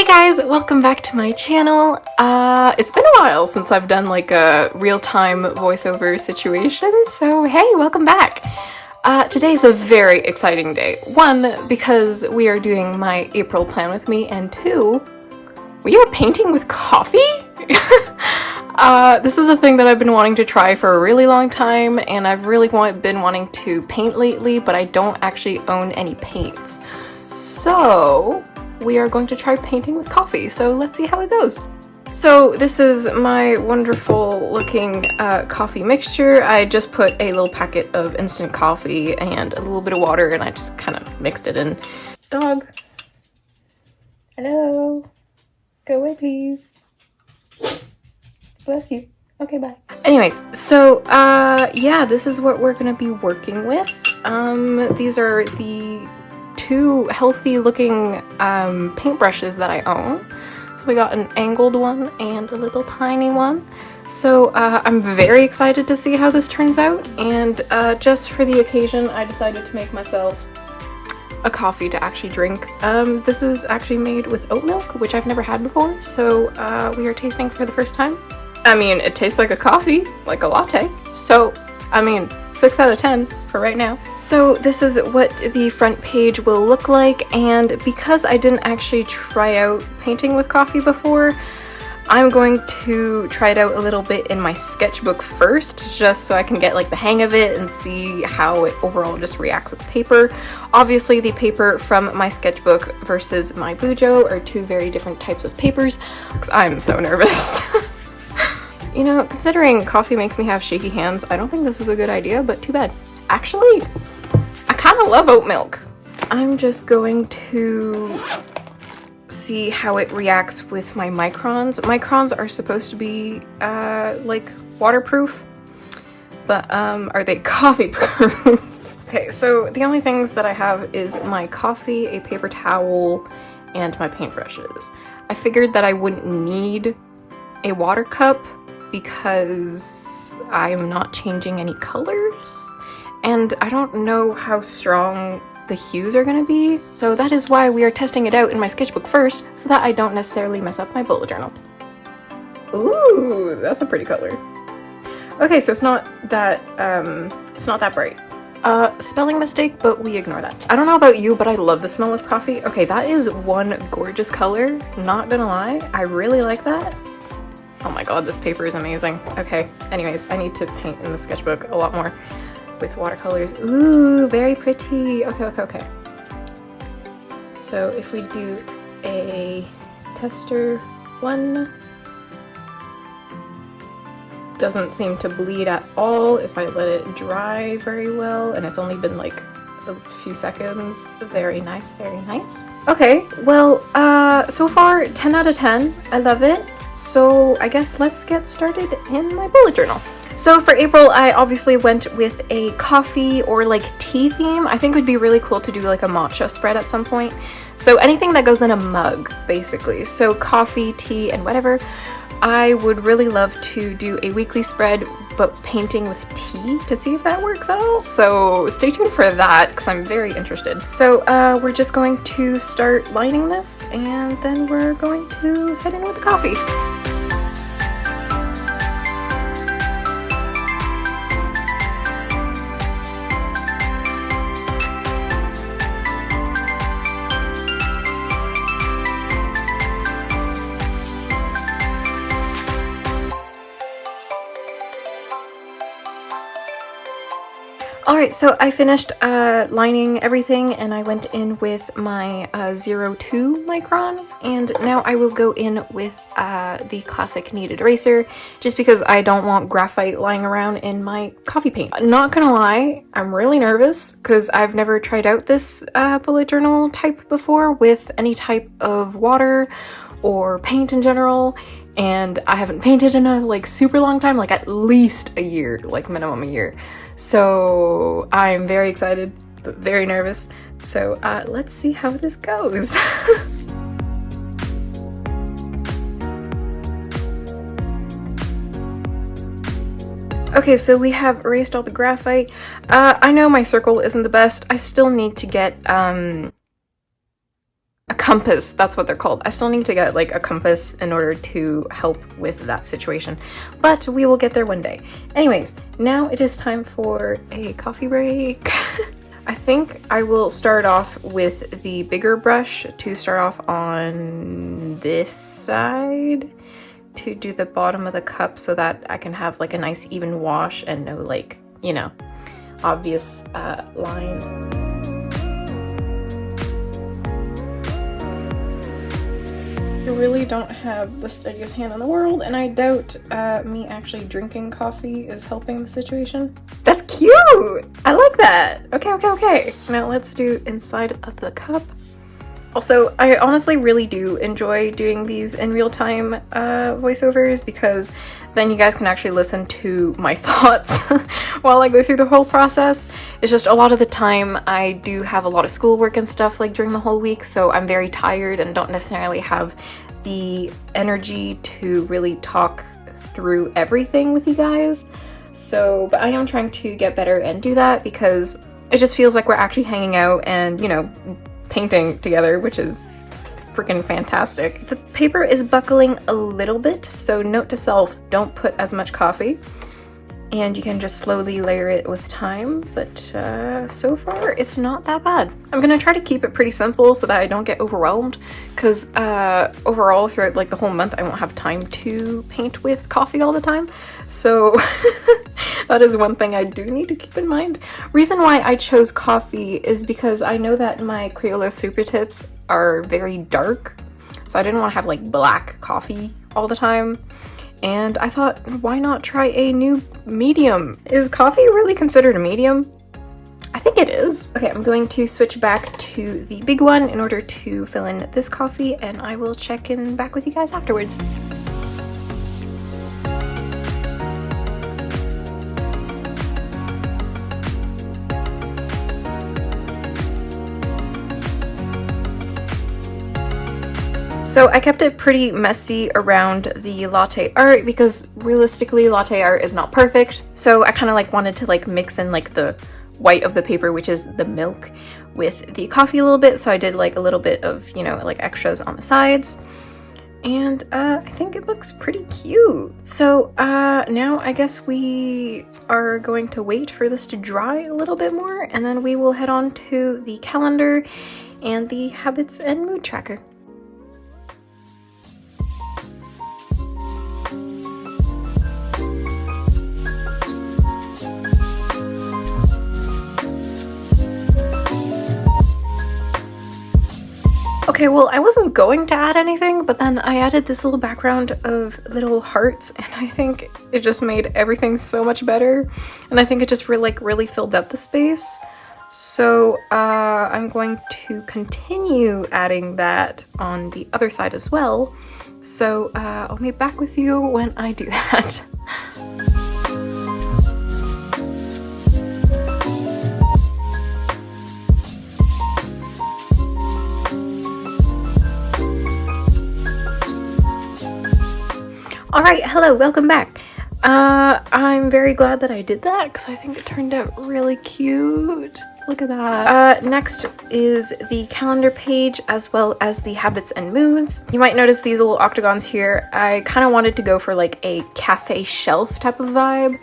guys, welcome back to my channel. It's been a while since I've done like a real-time voiceover situation, so hey, welcome back. Today's a very exciting day. One, because we are doing my April plan with me, and two, we are painting with coffee? This is a thing that I've been wanting to try for a really long time, and I've really been wanting to paint lately, but I don't actually own any paints. So we are going to try painting with coffee, so let's see how it goes. So this is my wonderful looking coffee mixture. I just put a little packet of instant coffee and a little bit of water, and I just kind of mixed it in. Dog. Hello. Go away, please. Bless you. Okay, bye. Anyways, so yeah, this is what we're gonna be working with. These are the two healthy looking paintbrushes that I own. So we got an angled one and a little tiny one. So I'm very excited to see how this turns out, and just for the occasion I decided to make myself a coffee to actually drink. This is actually made with oat milk, which I've never had before, so we are tasting for the first time. I mean, it tastes like a coffee, like a latte, so I mean, 6 out of 10 for right now. So this is what the front page will look like, and because I didn't actually try out painting with coffee before, I'm going to try it out a little bit in my sketchbook first, just so I can get like the hang of it and see how it overall just reacts with paper. Obviously the paper from my sketchbook versus my Bujo are two very different types of papers, because I'm so nervous. You know, considering coffee makes me have shaky hands, I don't think this is a good idea, but too bad. Actually, I kind of love oat milk. I'm just going to see how it reacts with my microns. Microns are supposed to be, like, waterproof, but, are they coffee proof? Okay, so the only things that I have is my coffee, a paper towel, and my paintbrushes. I figured that I wouldn't need a water cup because I'm not changing any colors, and I don't know how strong the hues are gonna be, so that is why we are testing it out in my sketchbook first, so that I don't necessarily mess up my bullet journal. Ooh, that's a pretty color. Okay, so it's not that bright. Spelling mistake, but we ignore that. I don't know about you, but I love the smell of coffee. Okay, that is one gorgeous color, not gonna lie, I really like that. Oh my god, this paper is amazing. Okay, anyways, I need to paint in the sketchbook a lot more with watercolors. Ooh, very pretty. Okay. So if we do a tester 1, doesn't seem to bleed at all if I let it dry very well, and it's only been like a few seconds. Very nice, very nice. Okay, well, so far 10 out of 10. I love it. So I guess let's get started in my bullet journal. So for April, I obviously went with a coffee or like tea theme. I think it would be really cool to do like a matcha spread at some point. So anything that goes in a mug, basically. So coffee, tea, and whatever. I would really love to do a weekly spread, but painting with tea to see if that works at all. So stay tuned for that, because I'm very interested. So we're just going to start lining this, and then we're going to head in with the coffee. Alright, so I finished lining everything, and I went in with my 02 micron, and now I will go in with the classic kneaded eraser, just because I don't want graphite lying around in my coffee paint. Not gonna lie, I'm really nervous, because I've never tried out this bullet journal type before with any type of water or paint in general, and I haven't painted in a like super long time, like at least a year, like minimum a year. So I'm very excited, but very nervous. So let's see how this goes. Okay, so we have erased all the graphite. I know my circle isn't the best. I still need to get A compass, that's what they're called. I still need to get like a compass in order to help with that situation, but we will get there one day. Anyways, now it is time for a coffee break. I think I will start off with the bigger brush to start off on this side to do the bottom of the cup so that I can have like a nice even wash and no like, you know, obvious lines. I really don't have the steadiest hand in the world, and I doubt me actually drinking coffee is helping the situation. That's cute! I like that! Okay. Now let's do inside of the cup. Also, I honestly really do enjoy doing these in real time voiceovers because then you guys can actually listen to my thoughts while I go through the whole process. It's just a lot of the time I do have a lot of schoolwork and stuff like during the whole week, so I'm very tired and don't necessarily have the energy to really talk through everything with you guys. So, but I am trying to get better and do that because it just feels like we're actually hanging out and, you know, painting together, which is freaking fantastic. The paper is buckling a little bit, so note to self, don't put as much coffee. And you can just slowly layer it with time, but so far it's not that bad. I'm gonna try to keep it pretty simple so that I don't get overwhelmed, because overall throughout like the whole month I won't have time to paint with coffee all the time. So that is one thing I do need to keep in mind. Reason why I chose coffee is because I know that my Crayola Super Tips are very dark, so I didn't want to have like black coffee all the time. And I thought, why not try a new medium? Is coffee really considered a medium? I think it is. Okay, I'm going to switch back to the big one in order to fill in this coffee, and I will check in back with you guys afterwards. So I kept it pretty messy around the latte art because realistically latte art is not perfect. So I kind of like wanted to like mix in like the white of the paper, which is the milk, with the coffee a little bit. So I did like a little bit of, you know, like extras on the sides. And I think it looks pretty cute. So now I guess we are going to wait for this to dry a little bit more, and then we will head on to the calendar and the habits and mood tracker. Okay, well, I wasn't going to add anything, but then I added this little background of little hearts, and I think it just made everything so much better. And I think it just really filled up the space. So I'm going to continue adding that on the other side as well. So I'll be back with you when I do that. Alright, hello, welcome back. I'm very glad that I did that because I think it turned out really cute. Look at that. Next is the calendar page as well as the habits and moods. You might notice these little octagons here. I kind of wanted to go for like a cafe shelf type of vibe,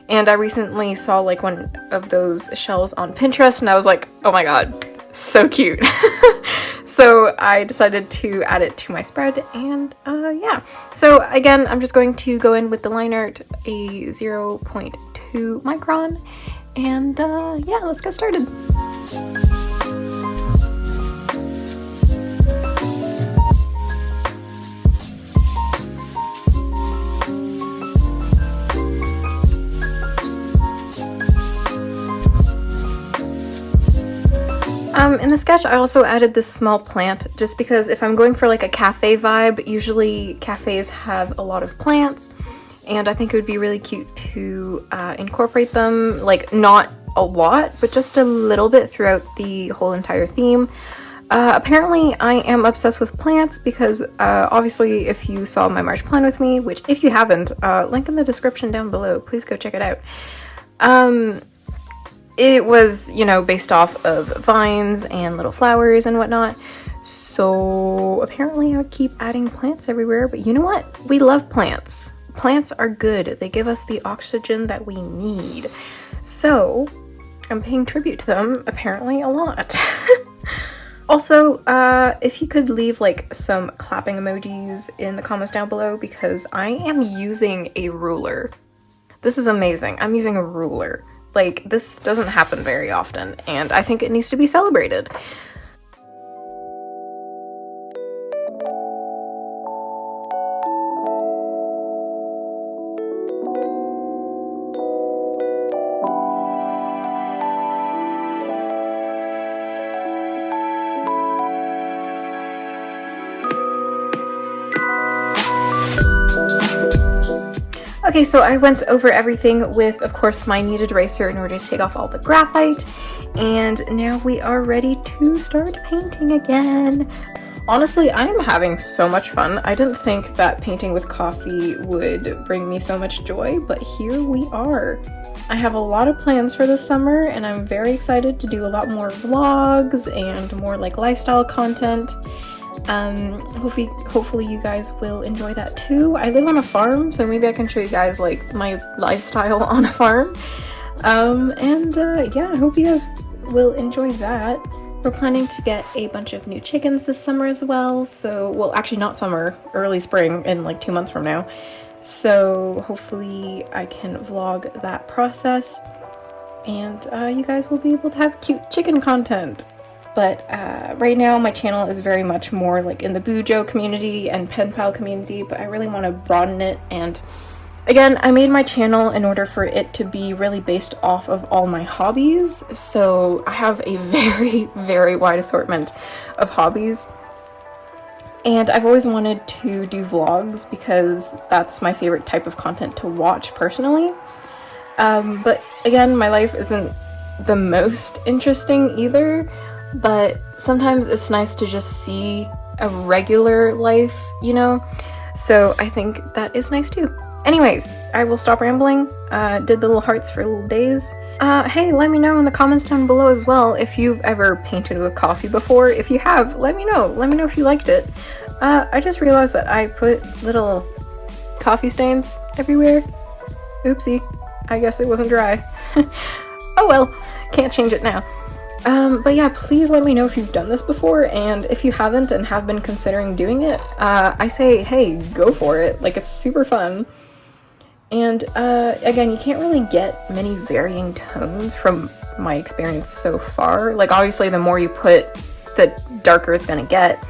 and I recently saw like one of those shelves on Pinterest and I was like, oh my god, so cute. So I decided to add it to my spread, and yeah. So again, I'm just going to go in with the line art, a 0.2 micron, and yeah, let's get started. In the sketch, I also added this small plant just because if I'm going for like a cafe vibe, usually cafes have a lot of plants, and I think it would be really cute to incorporate them, like not a lot, but just a little bit throughout the whole entire theme. Apparently, I am obsessed with plants because obviously if you saw my March plan with me, which if you haven't, link in the description down below, please go check it out. It was, you know, based off of vines and little flowers and whatnot. So apparently I keep adding plants everywhere, but you know what? We love plants. Plants are good. They give us the oxygen that we need. So I'm paying tribute to them apparently a lot. Also, if you could leave like some clapping emojis in the comments down below, because I am using a ruler. This is amazing. I'm using a ruler. Like, this doesn't happen very often, and I think it needs to be celebrated. Okay, so I went over everything with, of course, my kneaded eraser in order to take off all the graphite, and now we are ready to start painting again. Honestly, I am having so much fun. I didn't think that painting with coffee would bring me so much joy, but here we are. I have a lot of plans for this summer, and I'm very excited to do a lot more vlogs and more like lifestyle content. Hopefully you guys will enjoy that too. I live on a farm, so maybe I can show you guys like my lifestyle on a farm. Yeah, I hope you guys will enjoy that. We're planning to get a bunch of new chickens this summer as well, so, well, actually not summer, early spring in like 2 months from now. So hopefully I can vlog that process, and you guys will be able to have cute chicken content. But right now my channel is very much more like in the Bujo community and pen pal community, but I really want to broaden it. And again, I made my channel in order for it to be really based off of all my hobbies. So I have a very, very wide assortment of hobbies. And I've always wanted to do vlogs because that's my favorite type of content to watch personally. But again, my life isn't the most interesting either. But sometimes it's nice to just see a regular life, you know? So I think that is nice too. Anyways, I will stop rambling. Did the little hearts for little days. Hey, let me know in the comments down below as well if you've ever painted with coffee before. If you have, let me know. Let me know if you liked it. I just realized that I put little coffee stains everywhere. Oopsie. I guess it wasn't dry. Oh well, can't change it now. But yeah, please let me know if you've done this before, and if you haven't and have been considering doing it, I say, hey, go for it. Like, it's super fun. And, again, you can't really get many varying tones from my experience so far. Like, obviously, the more you put, the darker it's gonna get,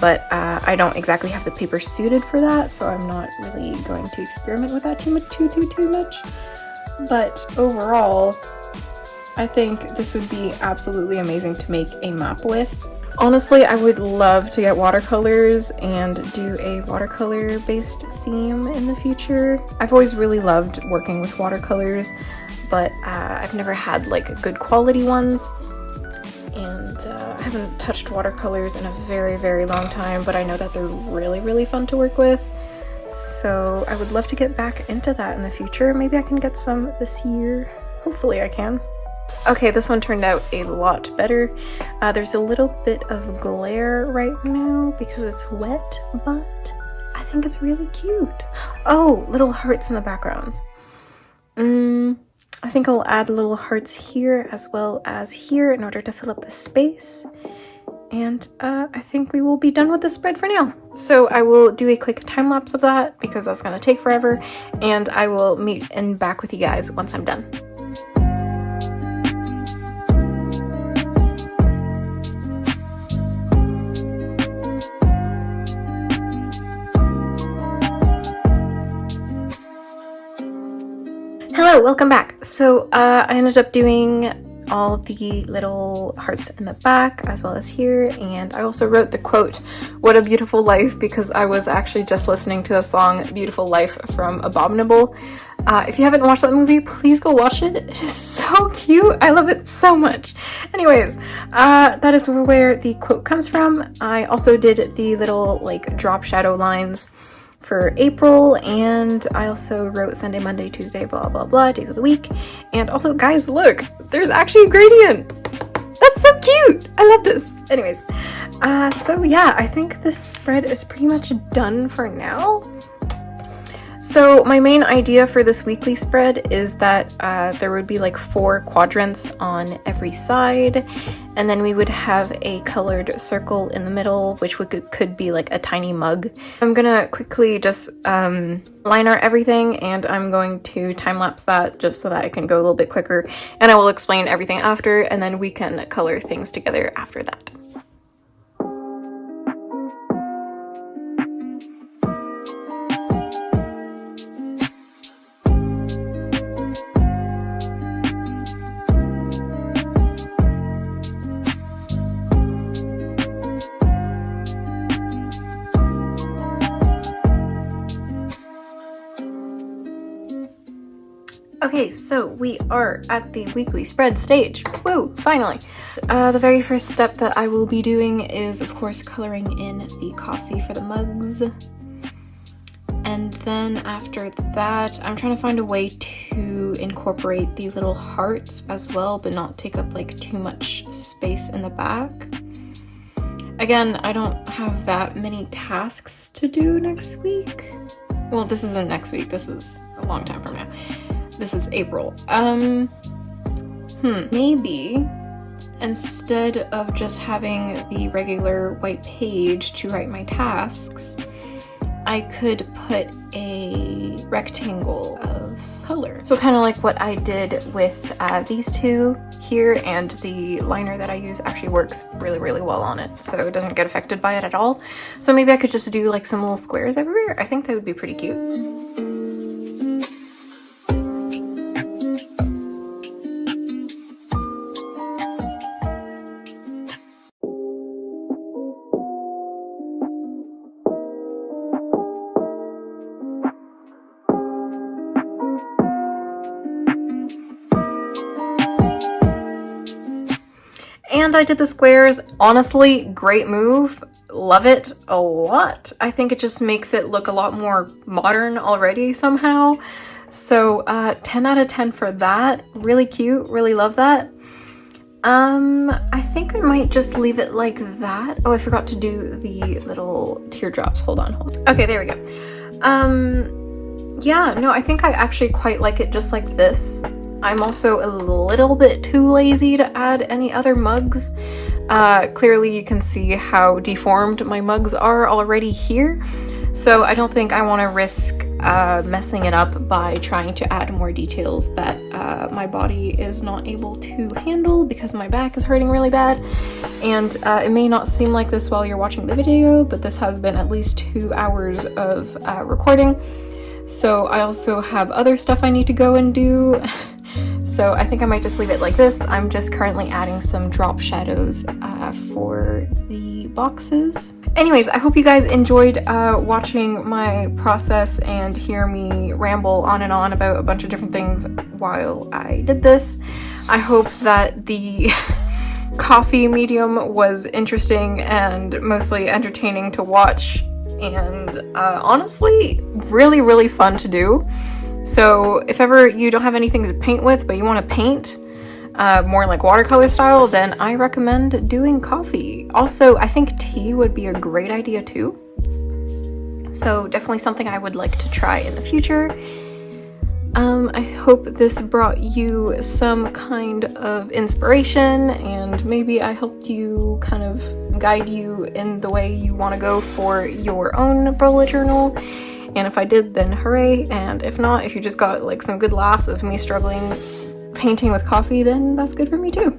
but, I don't exactly have the paper suited for that, so I'm not really going to experiment with that too much. But overall, I think this would be absolutely amazing to make a map with. Honestly, I would love to get watercolors and do a watercolor-based theme in the future. I've always really loved working with watercolors, but I've never had like good quality ones. And I haven't touched watercolors in a very, very long time, but I know that they're really, really fun to work with. So I would love to get back into that in the future. Maybe I can get some this year. Hopefully I can. Okay, this one turned out a lot better. There's a little bit of glare right now because it's wet, but I think it's really cute. Oh, little hearts in the backgrounds. I think I'll add little hearts here as well as here in order to fill up the space. And I think we will be done with the spread for now. So I will do a quick time lapse of that because that's gonna take forever, and I will meet and back with you guys once I'm done. Hello, welcome back. So I ended up doing all the little hearts in the back as well as here, and I also wrote the quote, "What a Beautiful Life," because I was actually just listening to the song Beautiful Life from Abominable. If you haven't watched that movie, please go watch it. It is so cute. I love it so much. Anyways, that is where the quote comes from. I also did the little like drop shadow lines for April, and I also wrote Sunday, Monday, Tuesday, blah blah blah, days of the week. And also, guys, look, there's actually a gradient. That's so cute. cute! I love this. Anyways, so yeah, I think this spread is pretty much done for now. So my main idea for this weekly spread is that there would be like 4 quadrants on every side, and then we would have a colored circle in the middle, which could be like a tiny mug. I'm gonna quickly just line art everything, and I'm going to time-lapse that just so that I can go a little bit quicker, and I will explain everything after, and then we can color things together after that. Okay, so we are at the weekly spread stage. Woo, finally. The very first step that I will be doing is, of course, coloring in the coffee for the mugs. And then after that, I'm trying to find a way to incorporate the little hearts as well, but not take up like too much space in the back. Again, I don't have that many tasks to do next week. Well, this isn't next week, this is a long time from now. This is April. Maybe instead of just having the regular white page to write my tasks, I could put a rectangle of color. So kind of like what I did with these two here, and the liner that I use actually works really, really well on it, so it doesn't get affected by it at all. So maybe I could just do like some little squares everywhere. I think that would be pretty cute. And I did the squares. Honestly, great move. Love it a lot. I think it just makes it look a lot more modern already somehow. So 10 out of 10 for that. Really cute. Really love that. I think I might just leave it like that. Oh, I forgot to do the little teardrops. Hold on. Okay, there we go. Yeah, no, I think I actually quite like it just like this. I'm also a little bit too lazy to add any other mugs. Clearly you can see how deformed my mugs are already here, so I don't think I want to risk messing it up by trying to add more details that my body is not able to handle because my back is hurting really bad. And it may not seem like this while you're watching the video, but this has been at least 2 hours of recording, so I also have other stuff I need to go and do. So I think I might just leave it like this. I'm just currently adding some drop shadows for the boxes. Anyways, I hope you guys enjoyed watching my process and hear me ramble on and on about a bunch of different things while I did this. I hope that the coffee medium was interesting and mostly entertaining to watch, and honestly, really, really fun to do. So if ever you don't have anything to paint with, but you want to paint more like watercolor style, then I recommend doing coffee. Also, I think tea would be a great idea too. So definitely something I would like to try in the future. I hope this brought you some kind of inspiration, and maybe I helped you kind of guide you in the way you want to go for your own bullet journal. And if I did, then hooray, and if not, if you just got like some good laughs of me struggling painting with coffee, then that's good for me too.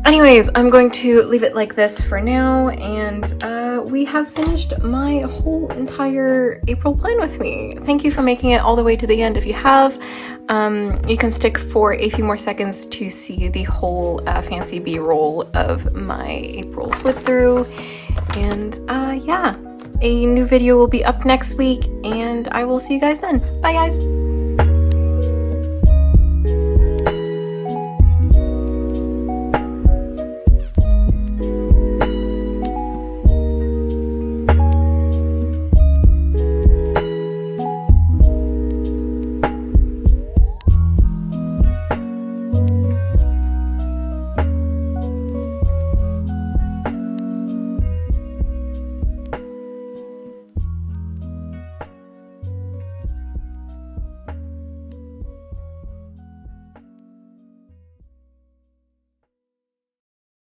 Anyways, I'm going to leave it like this for now, and we have finished my whole entire April plan with me. Thank you for making it all the way to the end if you have. You can stick for a few more seconds to see the whole fancy B-roll of my April flip through, and yeah. A new video will be up next week, and I will see you guys then. Bye, guys!